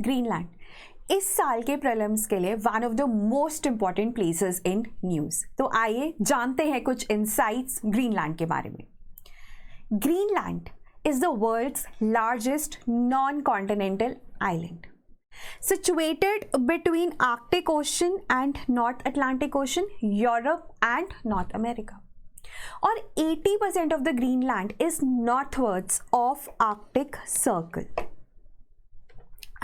Greenland इस साल के प्रीलिम्स के लिए one of the most important places in news. तो आइए जानते हैं कुछ इंसाइट्स ग्रीनलैंड के बारे में। Greenland is the world's largest non continental island situated between Arctic Ocean and North Atlantic Ocean, Europe and North America. और 80% of the Greenland is northwards of Arctic Circle.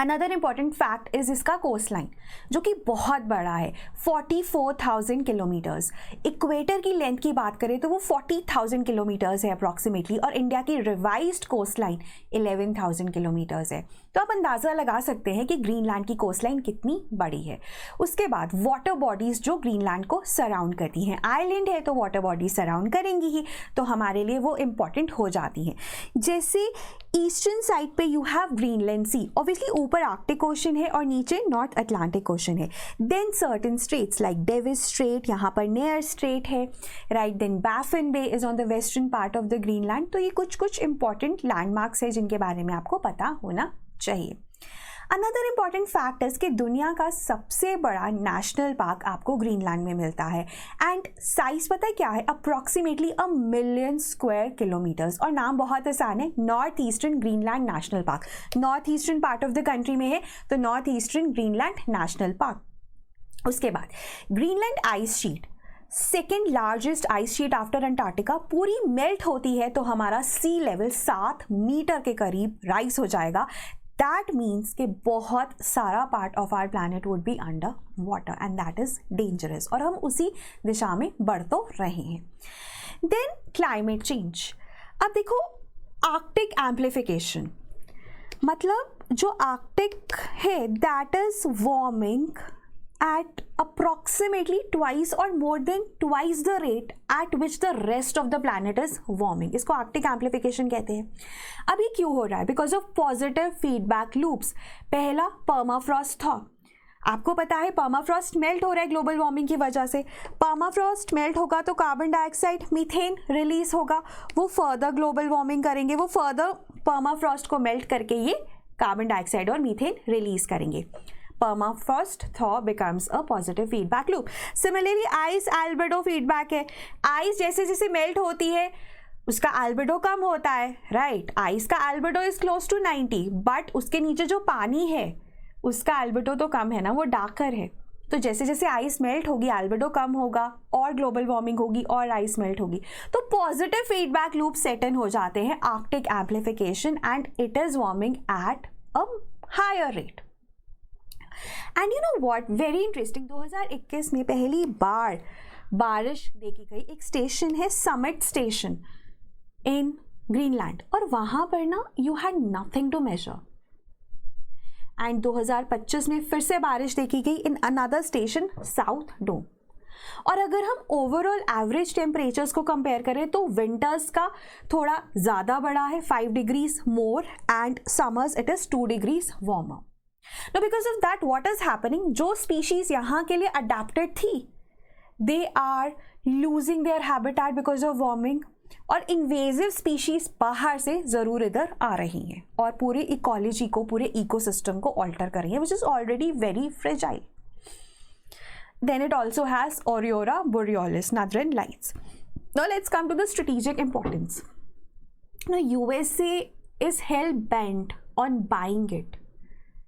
Another important fact is इसका coast line जो कि बहुत बड़ा है, 44,000 kilometres. Equator की length की बात करें तो वो 40,000 किलोमीटर्स है अप्रॉक्सीमेटली, और इंडिया की रिवाइज्ड कोस्ट लाइन 11,000 किलोमीटर्स है। तो आप अंदाज़ा लगा सकते हैं कि ग्रीनलैंड की कोस्ट लाइन कितनी बड़ी है। उसके बाद वाटर बॉडीज़ जो ग्रीनलैंड को सराउंड करती हैं, आइलैंड है तो वाटर बॉडीज सराउंड करेंगी ही, तो हमारे लिए वो इम्पॉर्टेंट हो जाती हैं। जैसे ईस्टर्न साइड पे you have Greenland sea, obviously ऊपर आर्कटिक ओशन है और नीचे नॉर्थ अटलांटिक ओशन है। Then certain straits like Davis Strait, यहाँ पर नेयर स्ट्रेट है, right. Then Baffin Bay is on the western part of the Greenland. तो ये कुछ इंपॉर्टेंट लैंडमार्क्स है जिनके बारे में आपको पता होना चाहिए। अनदर इम्पॉर्टेंट फैक्ट है कि दुनिया का सबसे बड़ा नेशनल पार्क आपको ग्रीनलैंड में मिलता है, एंड साइज पता है क्या है, अप्रॉक्सीमेटली 1 मिलियन स्क्वायर किलोमीटर्स। और नाम बहुत आसान है, north eastern Greenland national park. North eastern part of the country में है तो north eastern Greenland national park. उसके बाद Greenland ice sheet, second largest ice sheet after Antarctica, पूरी मेल्ट होती है तो हमारा सी लेवल 7 मीटर के करीब राइज हो जाएगा। That means कि बहुत सारा part of our planet would be under water and that is dangerous, और हम उसी दिशा में बढ़ तो रहे हैं। Then climate change. अब देखो आर्कटिक एम्प्लीफिकेशन, मतलब जो आर्कटिक है that is warming at approximately twice or more than twice the rate at which the rest of the planet is warming. इसको आर्कटिक एम्प्लीफिकेशन कहते हैं। अब ये क्यों हो रहा है? Because of positive feedback loops. पहला पर्माफ्रॉस्ट था, आपको पता है पर्माफ्रॉस्ट मेल्ट हो रहा है ग्लोबल वार्मिंग की वजह से। पर्माफ्रॉस्ट मेल्ट होगा तो कार्बन डाइऑक्साइड, मीथेन रिलीज होगा, वो फर्दर ग्लोबल वार्मिंग करेंगे, वो फर्दर पर्माफ्रॉस्ट को मेल्ट करके ये कार्बन डाइऑक्साइड और मीथेन रिलीज करेंगे। Permafrost thaw becomes a positive feedback loop. Similarly, ice albedo feedback है। आइस जैसे जैसे मेल्ट होती है उसका albedo कम होता है, राइट। आइस का albedo is close to 90, but उसके नीचे जो पानी है उसका albedo तो कम है ना, वो डार्कर है। तो जैसे जैसे आइस मेल्ट होगी albedo कम होगा और ग्लोबल वार्मिंग होगी और आइस मेल्ट होगी, तो positive feedback loop set in हो जाते हैं Arctic amplification, and it is warming at a higher rate. And you know what, very interesting, 2021 में पहली बार बारिश देखी गई। एक स्टेशन है समिट स्टेशन इन ग्रीनलैंड, और वहाँ पर ना you had nothing to measure. And 2025 में फिर से बारिश देखी गई in another station South Dome. और अगर हम ओवरऑल एवरेज टेम्परेचर्स को कंपेयर करें तो विंटर्स का थोड़ा ज़्यादा बड़ा है, 5 degrees more, and summers it is 2 degrees warmer. Now because of that what is happening, जो species यहाँ के लिए adapted थी they are losing their habitat because of warming, और invasive species बाहर से ज़रूर इधर आ रही हैं और पूरे इकोलॉजी को, पूरे इकोसिस्टम को ऑल्टर कर रही हैं, which is already very fragile. Then it also has Aurora Borealis, Northern Lights. Now let's come to the strategic importance. Now USA is hell bent on buying it,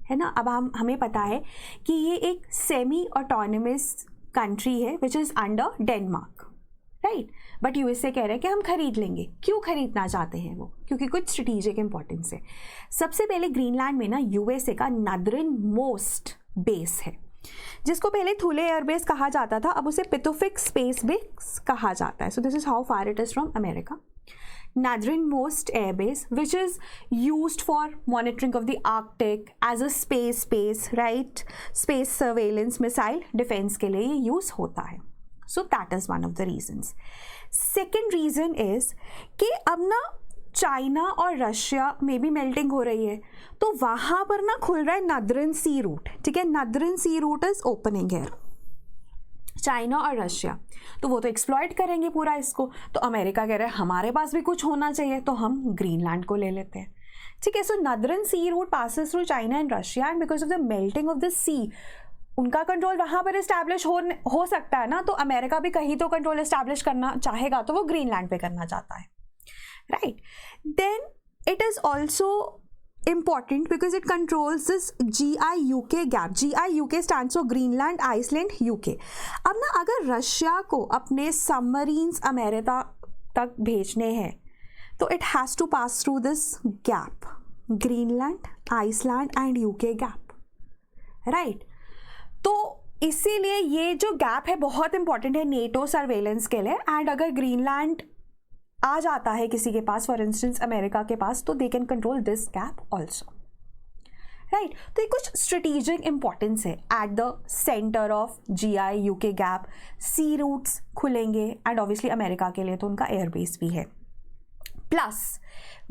है ना। अब हमें पता है कि ये एक सेमी ऑटोनमस कंट्री है which is under Denmark, right. But USA कह रहे हैं कि हम खरीद लेंगे। क्यों खरीदना चाहते हैं वो? क्योंकि कुछ स्ट्रेटेजिक इंपॉर्टेंस है। सबसे पहले ग्रीनलैंड में ना यूएसए का नदरन मोस्ट बेस है, जिसको पहले थुले एयरबेस कहा जाता था, अब उसे पिथोफिक स्पेस बेस कहा जाता है। सो this is how far it is from America. Northernmost airbase, which is used for monitoring of the Arctic as a space base, right? Space surveillance, missile defense के लिए ये use होता है। So that is one of the reasons. Second reason is कि अब ना China और Russia में भी मेल्टिंग हो रही है, तो वहाँ पर ना खुल रहा है नदरन सी रूट, ठीक है। Northern C Route is opening here. China और रशिया तो वो तो एक्सप्लॉइट करेंगे पूरा इसको, तो अमेरिका कह रहा है हमारे पास भी कुछ होना चाहिए, तो हम ग्रीनलैंड को ले लेते हैं। ठीक है. So northern C route passes through China and Russia and because of the melting of the sea उनका कंट्रोल वहां पर इस्टेब्लिश हो सकता है ना. तो अमेरिका भी कहीं तो कंट्रोल इस्टेब्लिश करना चाहेगा, तो वो ग्रीनलैंड पे करना चाहता है, right. Then it is also important because it controls this GIUK gap. GIUK stands for Greenland, Iceland, UK. अब ना अगर रशिया को अपने सबमरीन्स अमेरिका तक भेजने हैं तो it has to pass through this gap, Greenland, Iceland and UK gap, right? तो इसीलिए ये जो गैप है बहुत इंपॉर्टेंट है नेटो सर्वेलेंस के लिए. एंड अगर ग्रीनलैंड आ जाता है किसी के पास, फॉर इंस्टेंस अमेरिका के पास, तो they can control this gap also, right. तो ये कुछ स्ट्रेटेजिक इंपॉर्टेंस है at the center of GIUK gap. Sea routes खुलेंगे एंड ऑब्वियसली अमेरिका के लिए तो उनका एयरबेस भी है. Plus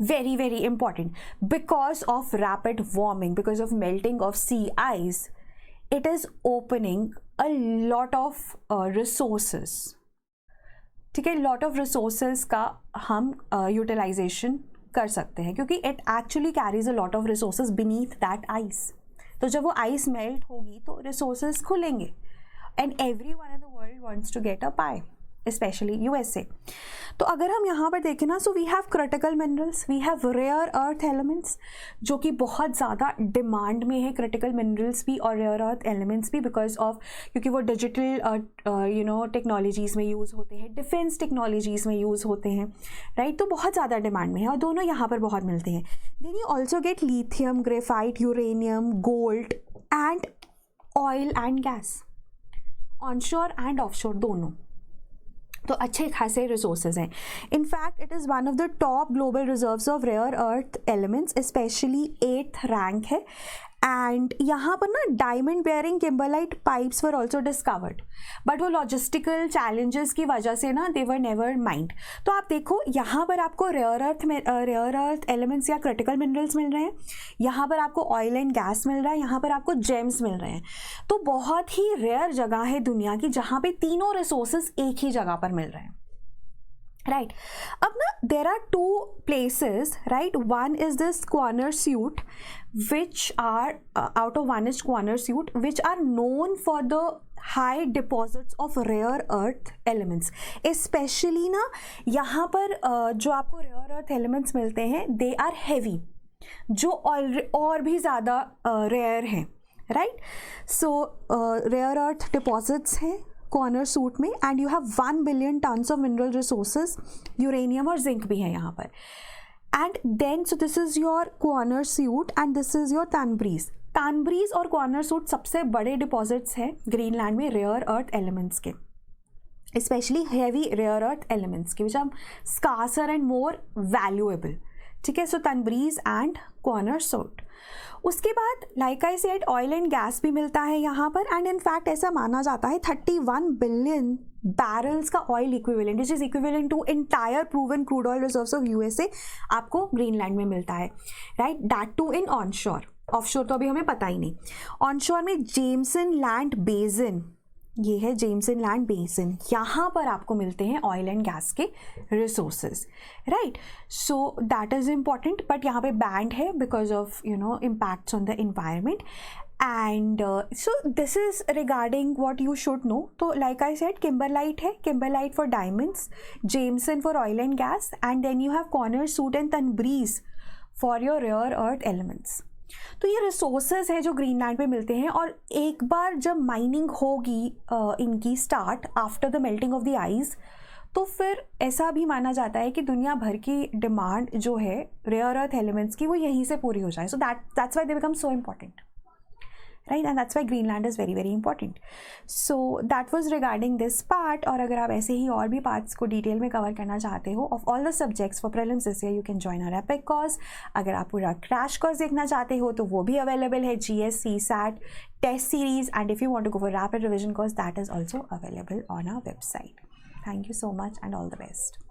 very very important, because of rapid warming, because of melting of sea ice, it is opening a lot of resources. ठीक है, lot of resources का हम यूटिलाइजेशन कर सकते हैं क्योंकि it actually carries a lot of resources beneath that ice. तो जब वो आइस मेल्ट होगी तो रिसोर्सेज खुलेंगे and every one in the world wants to get a pie, especially USA. तो अगर हम यहाँ पर देखें ना, so we have critical minerals, we have rare earth elements जो कि बहुत ज़्यादा डिमांड में है, क्रिटिकल मिनरल्स भी और रेयर अर्थ एलिमेंट्स भी, बिकॉज ऑफ क्योंकि वो डिजिटल टेक्नोलॉजीज़ में यूज़ होते हैं, डिफेंस टेक्नोलॉजीज़ में यूज़ होते हैं, राइट. तो बहुत ज़्यादा डिमांड में है और दोनों यहाँ पर बहुत मिलते हैं. Then you also get lithium, graphite, uranium, gold and oil and gas, onshore and offshore दोनों. तो अच्छे खासे रिसोर्सेज हैं. In fact it is one of the top global reserves of rare earth elements, especially 8th rank है. And यहाँ पर ना diamond bearing kimberlite pipes were also discovered, but वो लॉजिस्टिकल चैलेंजेस की वजह से ना दे वर नेवर माइंड. तो आप देखो यहाँ पर आपको रेयर अर्थ एलिमेंट्स या क्रिटिकल मिनरल्स मिल रहे हैं, यहाँ पर आपको ऑयल एंड गैस मिल रहा है, यहाँ पर आपको जेम्स मिल रहे हैं. तो बहुत ही रेयर जगह है दुनिया की जहाँ पे तीनों रिसोर्सेज एक ही जगह पर मिल रहे हैं, right. अब ना there are two places, right. One is this Quanner Suit, which are out of one is Quanner Suit, which are known for the high deposits of rare earth elements. Especially ना यहाँ पर जो आपको rare earth elements मिलते हैं, they are heavy, जो और भी ज़्यादा rare हैं, right. So rare earth deposits हैं कॉर्नर सूट में and you have 1 billion tons of mineral resources, uranium और जिंक भी है यहाँ पर. And then so this is your corner suit and this is your Tanbreez. Tanbreez और corner suit सबसे बड़े डिपॉजिट्स हैं ग्रीनलैंड में रेयर अर्थ एलिमेंट्स के, specially heavy rare earth elements के, which are scarcer and more valuable. ठीक है, so Tanbreez and corner suit. उसके बाद like I said oil and gas भी मिलता है यहाँ पर. एंड इनफैक्ट ऐसा माना जाता है 31 बिलियन बैरल्स का oil equivalent, which is equivalent to entire proven crude oil reserves of USA आपको ग्रीनलैंड में मिलता है, right. That too in onshore. Offshore तो अभी हमें पता ही नहीं. ऑनशोर में जेम्सन लैंड बेसिन, ये है जेम्सन लैंड बेसिन, यहाँ पर आपको मिलते हैं ऑयल एंड गैस के resources, right. So that is important, but यहाँ पे बैंड है because of impacts on the environment. And so this is regarding what you should know. तो लाइक आई सेड किम्बरलाइट है, kimberlite for diamonds, Jameson for oil and gas, and then you have corner suit and Tanbreez for your rare earth elements. तो ये resources हैं जो Greenland पे मिलते हैं. और एक बार जब माइनिंग होगी इनकी start after the melting of the ice, तो फिर ऐसा भी माना जाता है कि दुनिया भर की डिमांड जो है रेयर अर्थ एलिमेंट्स की वो यहीं से पूरी हो जाए. So that's why they become so important, right, and that's why Greenland is very very important. So that was regarding this part. और अगर आप ऐसे ही और भी पार्ट्स को डिटेल में कवर करना चाहते हो of all the subjects for prelims this year, you can join our epic course. अगर आप पूरा क्रैश कोर्स देखना चाहते हो तो वो भी अवेलेबल है, GS CSAT test series, and if you want to go for rapid revision course, that is also available on our website. Thank you so much and all the best.